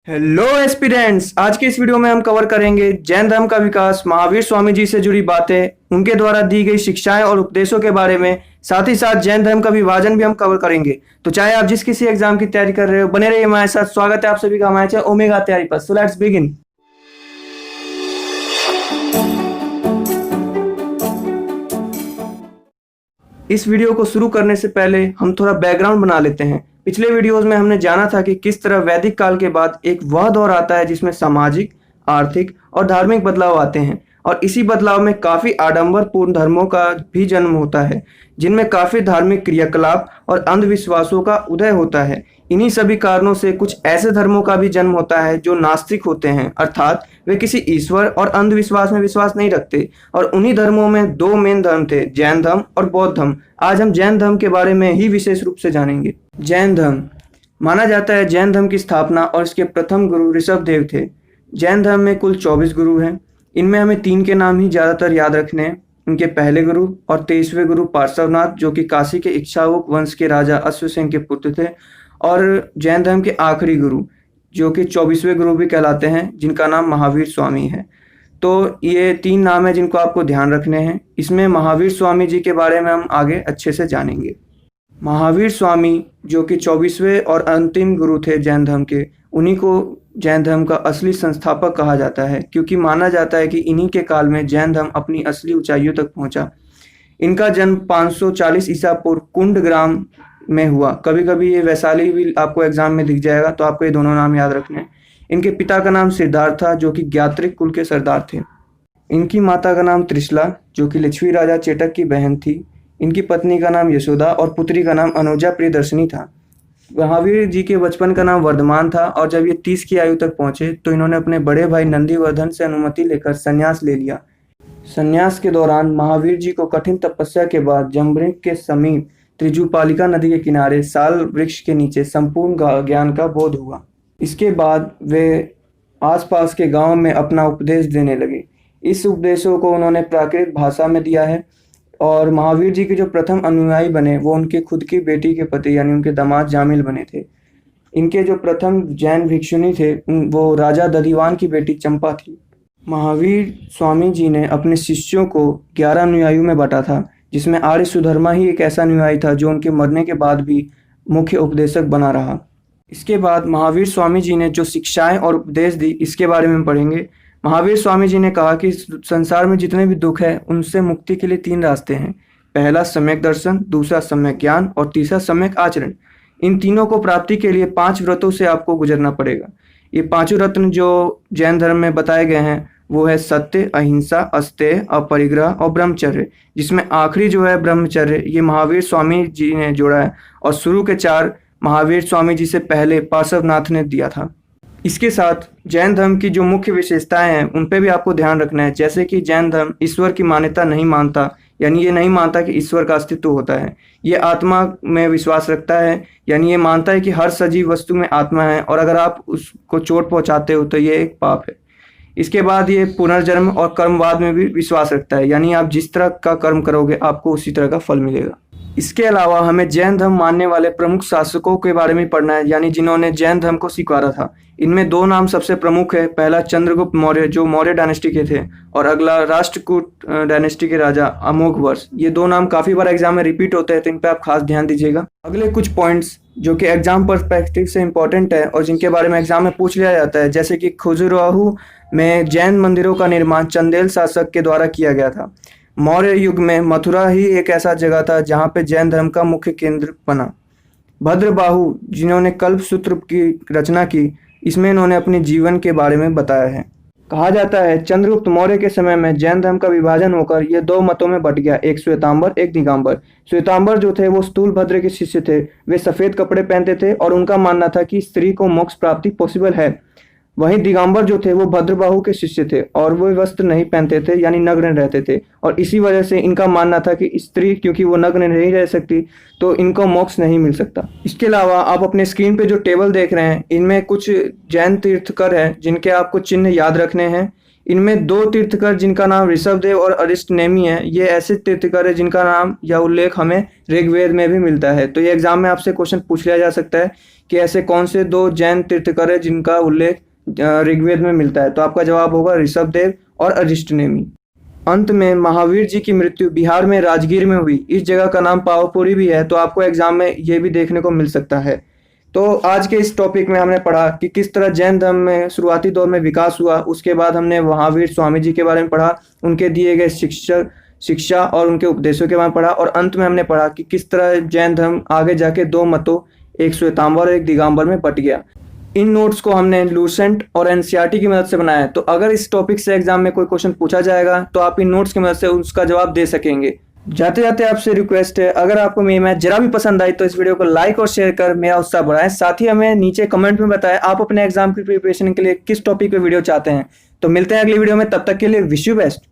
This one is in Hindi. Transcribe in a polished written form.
हेलो एस्पिरेंट्स, आज के इस वीडियो में हम कवर करेंगे जैन धर्म का विकास, महावीर स्वामी जी से जुड़ी बातें, उनके द्वारा दी गई शिक्षाएं और उपदेशों के बारे में। साथ ही साथ जैन धर्म का विभाजन भी हम कवर करेंगे। तो चाहे आप जिस किसी एग्जाम की तैयारी कर रहे हो, बने रहिए हमारे साथ। स्वागत है आप सभी का हमारे चैनल ओमेगा तैयारी पर। So let's begin. इस वीडियो को शुरू करने से पहले हम थोड़ा बैकग्राउंड बना लेते हैं। पिछले वीडियोस में हमने जाना था कि किस तरह वैदिक काल के बाद एक वह दौर आता है जिसमें सामाजिक, आर्थिक और धार्मिक बदलाव आते हैं, और इसी बदलाव में काफी आडंबरपूर्ण धर्मों का भी जन्म होता है, जिनमें काफी धार्मिक क्रियाकलाप और अंधविश्वासों का उदय होता है। इन्हीं सभी कारणों से कुछ ऐसे धर्मों का भी जन्म होता है जो नास्तिक होते हैं, अर्थात वे किसी ईश्वर और अंधविश्वास में विश्वास नहीं रखते। और उन्हीं धर्मों में दो मेन धर्म थे, जैन धर्म और बौद्ध धर्म। आज हम जैन धर्म के बारे में ही विशेष रूप से जानेंगे। जैन धर्म माना जाता है जैन धर्म की स्थापना और इसके प्रथम गुरु ऋषभदेव थे। जैन धर्म में कुल 24 गुरु हैं। इनमें हमें 3 के नाम ही ज्यादातर याद रखने हैं। इनके पहले गुरु और 23वें गुरु पार्श्वनाथ, जो कि काशी के इक्ष्वाकु वंश के राजा अश्वसेन के पुत्र थे, और जैन धर्म के आखिरी गुरु जो कि 24वें गुरु भी कहलाते हैं, जिनका नाम महावीर स्वामी है। तो ये 3 नाम है जिनको आपको ध्यान रखने हैं। इसमें महावीर स्वामी जी के बारे में हम आगे अच्छे से जानेंगे। महावीर स्वामी जो कि 24वें और अंतिम गुरु थे जैन धर्म के, उन्हीं को जैन धर्म का असली संस्थापक कहा जाता है, क्योंकि माना जाता है कि इन्हीं के काल में जैन धर्म अपनी असली ऊंचाइयों तक पहुंचा। इनका जन्म 540 ईसा पूर्व कुंड ग्राम में हुआ। कभी कभी ये वैशाली भी आपको एग्जाम में दिख जाएगा, तो आपको ये दोनों नाम याद रखने हैं। इनके पिता का नाम सिद्धार्थ था, जो कि ज्ञात्रिक कुल के सरदार थे। इनकी माता का नाम त्रिशला, जो कि लिच्छवी राजा चेटक की बहन थी। इनकी पत्नी का नाम यशोदा और पुत्री का नाम अनुजा प्रियदर्शनी था। महावीर जी के बचपन का नाम वर्धमान था, और जब ये 30 की आयु तक पहुंचे तो इन्होंने अपने बड़े भाई नंदीवर्धन से अनुमति लेकर संन्यास ले लिया। संन्यास के दौरान महावीर जी को कठिन तपस्या के बाद जम्बरिक के समीप त्रिजुपालिका नदी के किनारे साल वृक्ष के नीचे संपूर्ण ज्ञान का बोध हुआ। इसके बाद वे आसपास के गांव में अपना उपदेश देने लगे। इस उपदेशों को उन्होंने प्राकृत भाषा में दिया है। और महावीर जी के जो प्रथम अनुयायी बने वो उनके खुद की बेटी के पति यानी उनके दामाद जामिल बने थे। इनके जो प्रथम जैन भिक्षुनी थे वो राजा दधिवान की बेटी चंपा थी। महावीर स्वामी जी ने अपने शिष्यों को 11 अनुयायियों में बांटा था, जिसमें आर्य सुधर्मा ही एक ऐसा अनुयायी था जो उनके मरने के बाद भी मुख्य उपदेशक बना रहा। इसके बाद महावीर स्वामी जी ने जो शिक्षाएं और उपदेश दी, इसके बारे में पढ़ेंगे। महावीर स्वामी जी ने कहा कि संसार में जितने भी दुख है उनसे मुक्ति के लिए 3 रास्ते हैं। पहला सम्यक दर्शन, दूसरा सम्यक ज्ञान और तीसरा सम्यक आचरण। इन तीनों को प्राप्ति के लिए 5 व्रतों से आपको गुजरना पड़ेगा। ये 5 रत्न जो जैन धर्म में बताए गए हैं वो है सत्य, अहिंसा, अस्तेय, अपरिग्रह और ब्रह्मचर्य, जिसमें आखिरी जो है ब्रह्मचर्य, ये महावीर स्वामी जी ने जोड़ा है, और शुरू के 4 महावीर स्वामी जी से पहले पार्श्वनाथ ने दिया था। इसके साथ जैन धर्म की जो मुख्य विशेषताएं हैं उन पे भी आपको ध्यान रखना है। जैसे कि जैन धर्म ईश्वर की मान्यता नहीं मानता, यानी ये नहीं मानता कि ईश्वर का अस्तित्व होता है। ये आत्मा में विश्वास रखता है, यानी ये मानता है कि हर सजीव वस्तु में आत्मा है, और अगर आप उसको चोट पहुंचाते हो तो ये एक पाप है। इसके बाद ये पुनर्जन्म और कर्मवाद में भी विश्वास रखता है, यानी आप जिस तरह का कर्म करोगे आपको उसी तरह का फल मिलेगा। इसके अलावा हमें जैन धर्म मानने वाले प्रमुख शासकों के बारे में पढ़ना है, यानी जिन्होंने जैन धर्म को स्वीकारा था। इनमें 2 नाम सबसे प्रमुख है। पहला चंद्रगुप्त मौर्य, जो मौर्य डायनेस्टी के थे, और अगला राष्ट्रकूट डायनेस्टी के राजा अमोघवर्ष। ये 2 नाम काफी बार एग्जाम में रिपीट होते हैं, तो इन पे आप खास ध्यान दीजिएगा। अगले कुछ पॉइंट्स जो कि एग्जाम पर्सपेक्टिव से इंपॉर्टेंट है और जिनके बारे में एग्जाम में पूछ लिया जाता है, जैसे कि खजुराहो में जैन मंदिरों का निर्माण चंदेल शासक के द्वारा किया गया था। मौर्य युग में मथुरा ही एक ऐसा जगह था जहां पे जैन धर्म का मुख्य केंद्र बना। भद्रबाहु जिन्होंने कल्पसूत्र की रचना की, इसमें इन्होंने अपने जीवन के बारे में बताया है। कहा जाता है चंद्रगुप्त मौर्य के समय में जैन धर्म का विभाजन होकर ये 2 मतों में बट गया, एक श्वेतांबर एक दिगंबर। श्वेतांबर जो थे वो स्थूलभद्र के शिष्य थे। वे सफेद कपड़े पहनते थे और उनका मानना था कि स्त्री को मोक्ष प्राप्ति पॉसिबल है। वहीं दिगंबर जो थे वो भद्रबाहु के शिष्य थे और वो वस्त्र नहीं पहनते थे, यानी नग्न रहते थे, और इसी वजह से इनका मानना था कि स्त्री क्योंकि वो नग्न नहीं रह सकती तो इनको मोक्ष नहीं मिल सकता। इसके अलावा आप अपने स्क्रीन पे जो टेबल देख रहे हैं, इनमें कुछ जैन तीर्थकर हैं जिनके आपको चिन्ह याद रखने हैं। इनमें दो तीर्थकर जिनका नाम ऋषभदेव और अरिष्टनेमी है, ये ऐसे तीर्थकर है जिनका नाम या उल्लेख हमें ऋग्वेद में भी मिलता है। तो ये एग्जाम में आपसे क्वेश्चन पूछ लिया जा सकता है कि ऐसे कौन से दो जैन तीर्थकर है जिनका उल्लेख ऋग्वेद में मिलता है। तो आपका जवाब होगा ऋषभदेव और अरिष्टनेमी। अंत में महावीर जी की मृत्यु बिहार में राजगीर में हुई। इस जगह का नाम पावापुरी भी है, तो आपको एग्जाम में ये भी देखने को मिल सकता है। तो आज के इस टॉपिक में हमने पढ़ा कि किस तरह जैन धर्म में शुरुआती दौर में विकास हुआ। उसके बाद हमने महावीर स्वामी जी के बारे में पढ़ा, उनके दिए गए शिक्षा और उनके उपदेशों के बारे में पढ़ा। और अंत में हमने पढ़ा कि किस तरह जैन धर्म आगे जाके दो मतों, एक श्वेतांबर और एक दिगंबर में बट गया। इन नोट्स को हमने लूसेंट और एनसीईआरटी की मदद से बनाया है। तो अगर इस टॉपिक से एग्जाम में कोई क्वेश्चन पूछा जाएगा तो आप इन नोट्स की मदद से उसका जवाब दे सकेंगे। जाते जाते आपसे रिक्वेस्ट है, अगर आपको मेरी मैथ जरा भी पसंद आई तो इस वीडियो को लाइक और शेयर कर मेरा उत्साह बढ़ाएं। साथ ही हमें नीचे कमेंट में बताएं आप अपने एग्जाम की प्रिपरेशन के लिए किस टॉपिक पे वीडियो चाहते हैं। तो मिलते हैं अगली वीडियो में, तब तक के लिए विश यू बेस्ट।